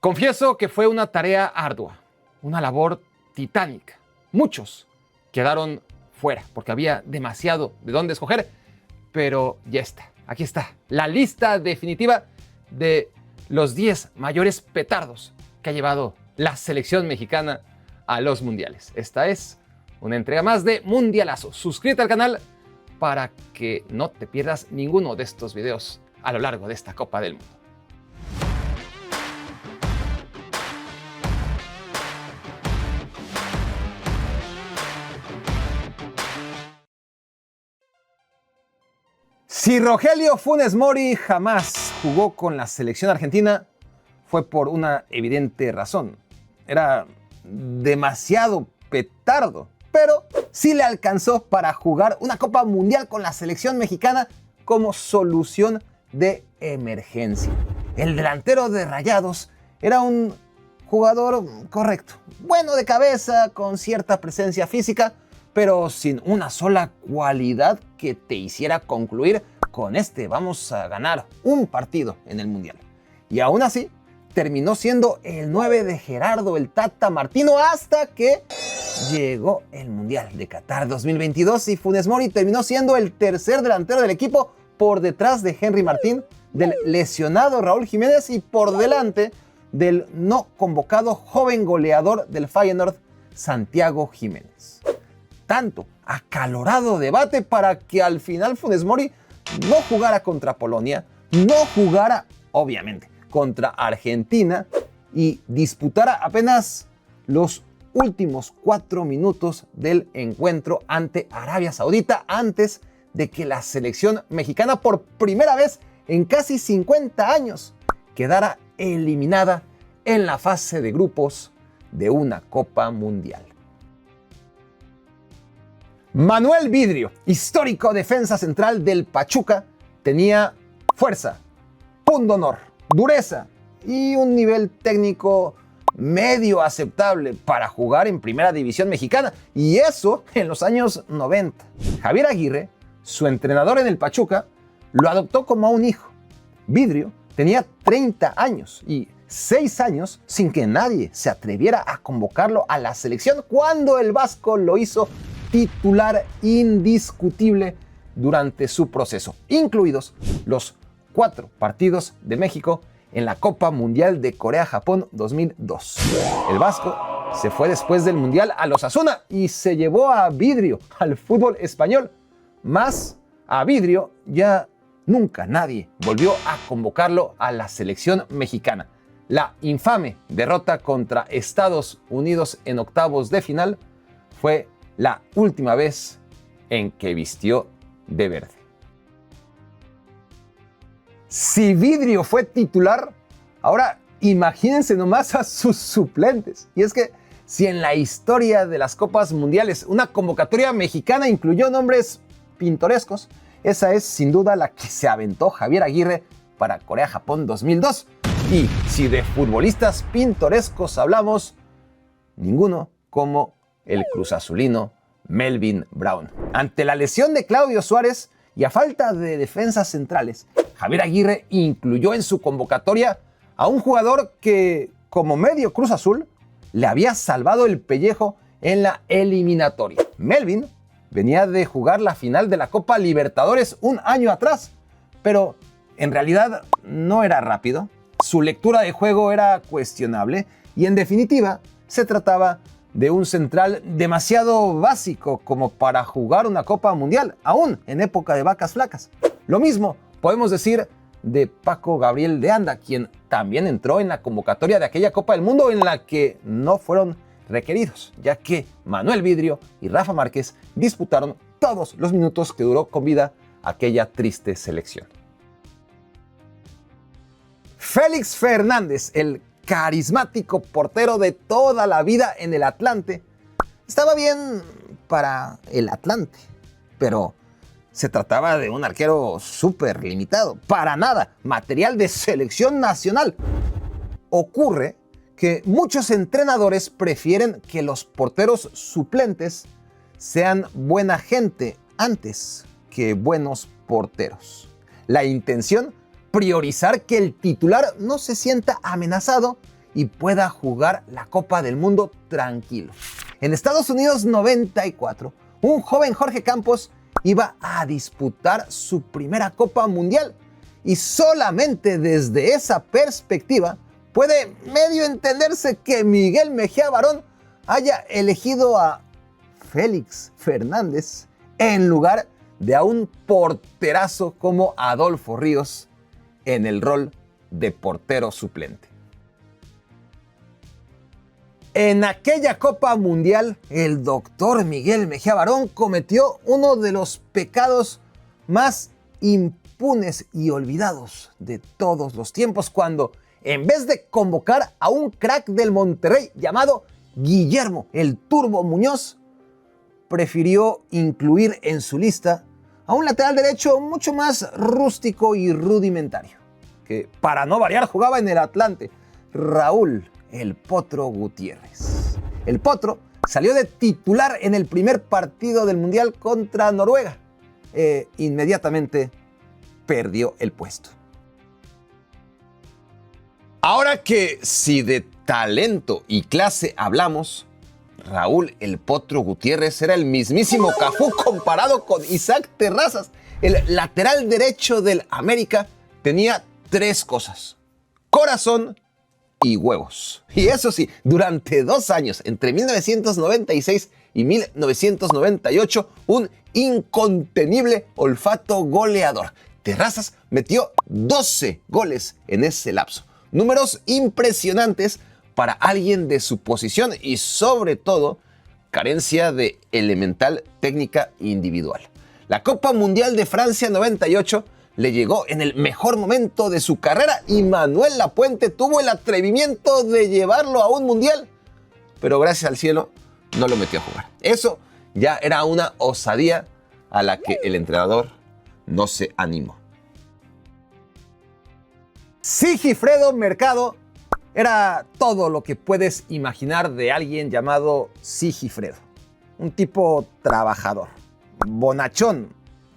Confieso que fue una tarea ardua, una labor titánica. Muchos quedaron fuera porque había demasiado de dónde escoger, pero ya está, aquí está, la lista definitiva de los 10 mayores petardos que ha llevado la selección mexicana a los mundiales. Esta es una entrega más de Mundialazo. Suscríbete al canal para que no te pierdas ninguno de estos videos a lo largo de esta Copa del Mundo. Si Rogelio Funes Mori jamás jugó con la selección argentina, fue por una evidente razón. Era demasiado petardo, pero sí le alcanzó para jugar una Copa Mundial con la selección mexicana como solución de emergencia. El delantero de Rayados era un jugador correcto, bueno de cabeza, con cierta presencia física, pero sin una sola cualidad que te hiciera concluir: con este vamos a ganar un partido en el Mundial. Y aún así, terminó siendo el 9 de Gerardo el Tata Martino hasta que llegó el Mundial de Qatar 2022 y Funes Mori terminó siendo el tercer delantero del equipo por detrás de Henry Martín, del lesionado Raúl Jiménez y por delante del no convocado joven goleador del Feyenoord, Santiago Jiménez. Tanto acalorado debate para que al final Funes Mori no jugara contra Polonia, no jugara, obviamente, contra Argentina y disputara apenas los últimos 4 minutos del encuentro ante Arabia Saudita antes de que la selección mexicana, por primera vez en casi 50 años, quedara eliminada en la fase de grupos de una Copa Mundial. Manuel Vidrio, histórico defensa central del Pachuca, tenía fuerza, pundonor, dureza y un nivel técnico medio aceptable para jugar en Primera División Mexicana, y eso en los años 90. Javier Aguirre, su entrenador en el Pachuca, lo adoptó como a un hijo. Vidrio tenía 30 años y 6 años sin que nadie se atreviera a convocarlo a la selección cuando el vasco lo hizo titular indiscutible durante su proceso, incluidos los 4 partidos de México en la Copa Mundial de Corea-Japón 2002. El vasco se fue después del Mundial al Osasuna y se llevó a Vidrio al fútbol español. Más a Vidrio ya nunca nadie volvió a convocarlo a la selección mexicana. La infame derrota contra Estados Unidos en octavos de final fue la última vez en que vistió de verde. Si Vidrio fue titular, ahora imagínense nomás a sus suplentes. Y es que si en la historia de las Copas Mundiales una convocatoria mexicana incluyó nombres pintorescos, esa es sin duda la que se aventó Javier Aguirre para Corea-Japón 2002. Y si de futbolistas pintorescos hablamos, ninguno como el cruzazulino Melvin Brown. Ante la lesión de Claudio Suárez y a falta de defensas centrales, Javier Aguirre incluyó en su convocatoria a un jugador que, como medio Cruz Azul, le había salvado el pellejo en la eliminatoria. Melvin venía de jugar la final de la Copa Libertadores un año atrás, pero en realidad no era rápido, su lectura de juego era cuestionable y en definitiva se trataba de un central demasiado básico como para jugar una Copa Mundial, aún en época de vacas flacas. Lo mismo podemos decir de Paco Gabriel de Anda, quien también entró en la convocatoria de aquella Copa del Mundo en la que no fueron requeridos, ya que Manuel Vidrio y Rafa Márquez disputaron todos los minutos que duró con vida aquella triste selección. Félix Fernández, el carismático portero de toda la vida en el Atlante, estaba bien para el Atlante, pero se trataba de un arquero súper limitado, para nada material de selección nacional. Ocurre que muchos entrenadores prefieren que los porteros suplentes sean buena gente antes que buenos porteros. La intención: priorizar que el titular no se sienta amenazado y pueda jugar la Copa del Mundo tranquilo. En Estados Unidos 94, un joven Jorge Campos iba a disputar su primera Copa Mundial y solamente desde esa perspectiva puede medio entenderse que Miguel Mejía Barón haya elegido a Félix Fernández en lugar de a un porterazo como Adolfo Ríos en el rol de portero suplente. En aquella Copa Mundial, el doctor Miguel Mejía Barón cometió uno de los pecados más impunes y olvidados de todos los tiempos, cuando en vez de convocar a un crack del Monterrey llamado Guillermo el Turbo Muñoz, prefirió incluir en su lista a un lateral derecho mucho más rústico y rudimentario, que para no variar jugaba en el Atlante, Raúl el Potro Gutiérrez. El Potro salió de titular en el primer partido del Mundial contra Noruega. Inmediatamente perdió el puesto. Ahora que si de talento y clase hablamos, Raúl el Potro Gutiérrez era el mismísimo Cafú comparado con Isaac Terrazas. El lateral derecho del América tenía 3 cosas: corazón y huevos. Y eso sí, durante 2 años, entre 1996 y 1998, un incontenible olfato goleador. Terrazas metió 12 goles en ese lapso. Números impresionantes para alguien de su posición y sobre todo carencia de elemental técnica individual. La Copa Mundial de Francia 98 le llegó en el mejor momento de su carrera y Manuel Lapuente tuvo el atrevimiento de llevarlo a un mundial, pero gracias al cielo no lo metió a jugar. Eso ya era una osadía a la que el entrenador no se animó. Sigifredo Mercado era todo lo que puedes imaginar de alguien llamado Sigifredo. Un tipo trabajador, bonachón,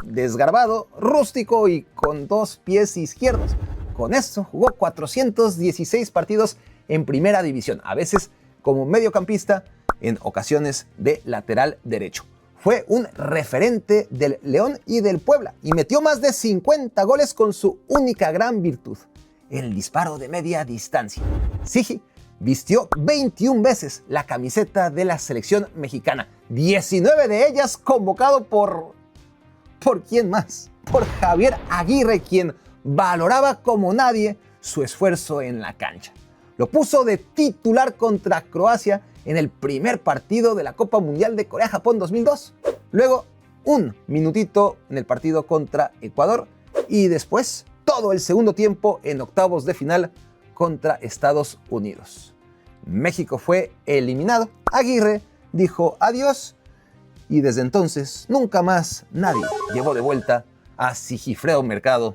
desgarbado, rústico y con 2 pies izquierdos. Con eso jugó 416 partidos en primera división, a veces como mediocampista, en ocasiones de lateral derecho. Fue un referente del León y del Puebla y metió más de 50 goles con su única gran virtud: el disparo de media distancia. Sigi vistió 21 veces la camiseta de la selección mexicana, 19 de ellas convocado ¿por quién más? Por Javier Aguirre, quien valoraba como nadie su esfuerzo en la cancha. Lo puso de titular contra Croacia en el primer partido de la Copa Mundial de Corea-Japón 2002. Luego, un minutito en el partido contra Ecuador y después todo el segundo tiempo en octavos de final contra Estados Unidos. México fue eliminado. Aguirre dijo adiós y desde entonces nunca más nadie llevó de vuelta a Sigifredo Mercado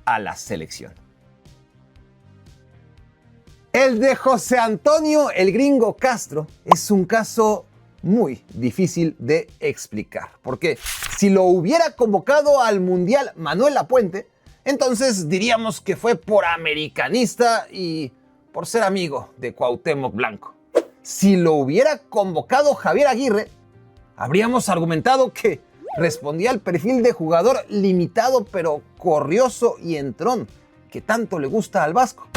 a la selección. El de José Antonio el Gringo Castro es un caso muy difícil de explicar, porque si lo hubiera convocado al Mundial Manuel Lapuente, entonces diríamos que fue por americanista y por ser amigo de Cuauhtémoc Blanco. Si lo hubiera convocado Javier Aguirre, habríamos argumentado que respondía al perfil de jugador limitado pero corrioso y entrón que tanto le gusta al vasco.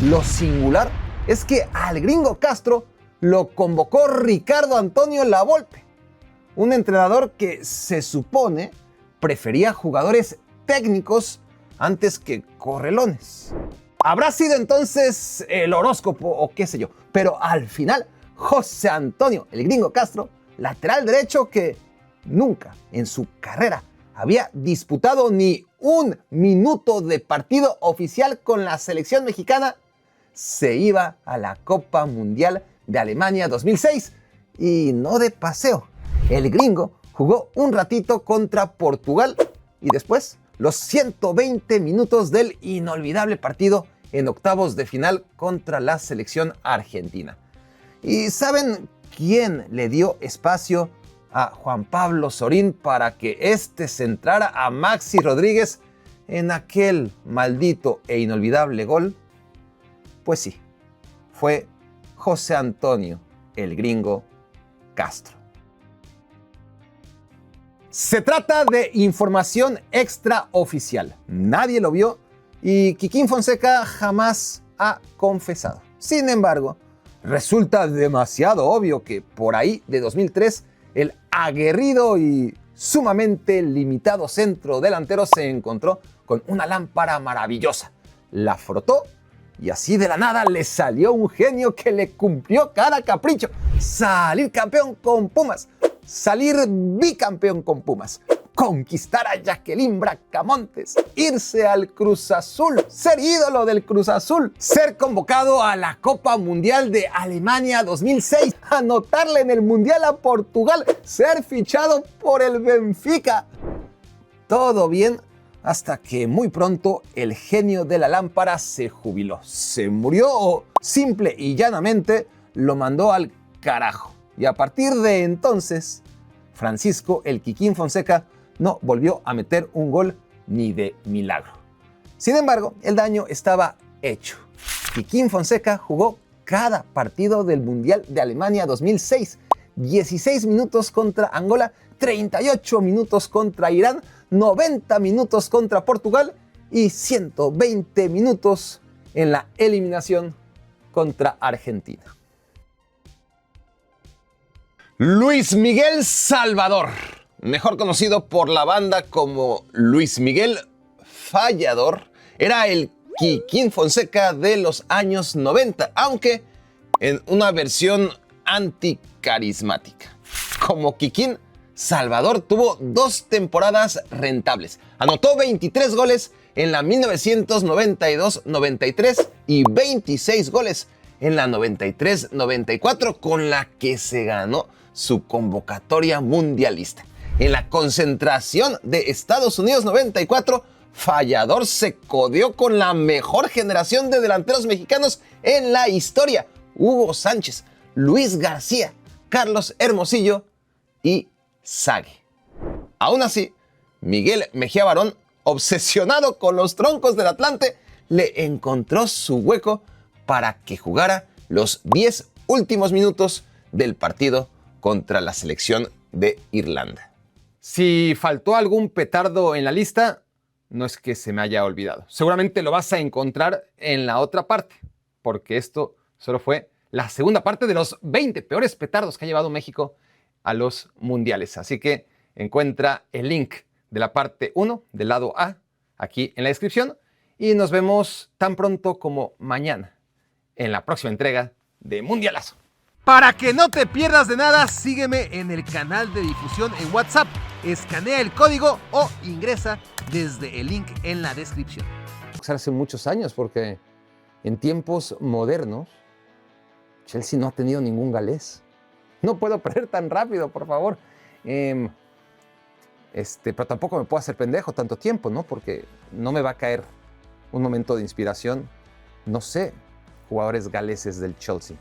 Lo singular es que al Gringo Castro lo convocó Ricardo Antonio Lavolpe, un entrenador que se supone prefería jugadores técnicos antes que correlones. Habrá sido entonces el horóscopo o qué sé yo, pero al final José Antonio el Gringo Castro, lateral derecho que nunca en su carrera había disputado ni un minuto de partido oficial con la selección mexicana, se iba a la Copa Mundial de Alemania 2006 y no de paseo. El gringo jugó un ratito contra Portugal y después los 120 minutos del inolvidable partido en octavos de final contra la selección argentina. ¿Y saben quién le dio espacio a Juan Pablo Sorín para que éste centrara a Maxi Rodríguez en aquel maldito e inolvidable gol? Pues sí, fue José Antonio, el gringo Castro. Se trata de información extraoficial. Nadie lo vio y Kikín Fonseca jamás ha confesado. Sin embargo, resulta demasiado obvio que por ahí de 2003 el aguerrido y sumamente limitado centro delantero se encontró con una lámpara maravillosa. La frotó y así de la nada le salió un genio que le cumplió cada capricho. Salir campeón con Pumas, salir bicampeón con Pumas, conquistar a Jacqueline Bracamontes, irse al Cruz Azul, ser ídolo del Cruz Azul, ser convocado a la Copa Mundial de Alemania 2006, anotarle en el Mundial a Portugal, ser fichado por el Benfica. Todo bien hasta que muy pronto el genio de la lámpara se jubiló, se murió o simple y llanamente lo mandó al carajo. Y a partir de entonces, Francisco el Kikín Fonseca no volvió a meter un gol ni de milagro. Sin embargo, el daño estaba hecho. Kikín Fonseca jugó cada partido del Mundial de Alemania 2006. 16 minutos contra Angola, 38 minutos contra Irán, 90 minutos contra Portugal y 120 minutos en la eliminación contra Argentina. Luis Miguel Salvador, mejor conocido por la banda como Luis Miguel Fallador, era el Kikín Fonseca de los años 90, aunque en una versión anticarismática. Como Kikín, Salvador tuvo 2 temporadas rentables. Anotó 23 goles en la 1992-93 y 26 goles en la 93-94, con la que se ganó su convocatoria mundialista. En la concentración de Estados Unidos 94, Fallador se codeó con la mejor generación de delanteros mexicanos en la historia: Hugo Sánchez, Luis García, Carlos Hermosillo y Sague. Aún así, Miguel Mejía Barón, obsesionado con los troncos del Atlante, le encontró su hueco para que jugara los 10 últimos minutos del partido contra la selección de Irlanda. Si faltó algún petardo en la lista, no es que se me haya olvidado. Seguramente lo vas a encontrar en la otra parte, porque esto solo fue la segunda parte de los 20 peores petardos que ha llevado México a los mundiales. Así que encuentra el link de la parte 1 del lado A aquí en la descripción y nos vemos tan pronto como mañana en la próxima entrega de Mundialazo. Para que no te pierdas de nada, sígueme en el canal de difusión en WhatsApp, escanea el código o ingresa desde el link en la descripción. Hace muchos años, porque en tiempos modernos Chelsea no ha tenido ningún galés. No puedo perder tan rápido, por favor. Pero tampoco me puedo hacer pendejo tanto tiempo, ¿no? Porque no me va a caer un momento de inspiración. No sé, jugadores galeses del Chelsea.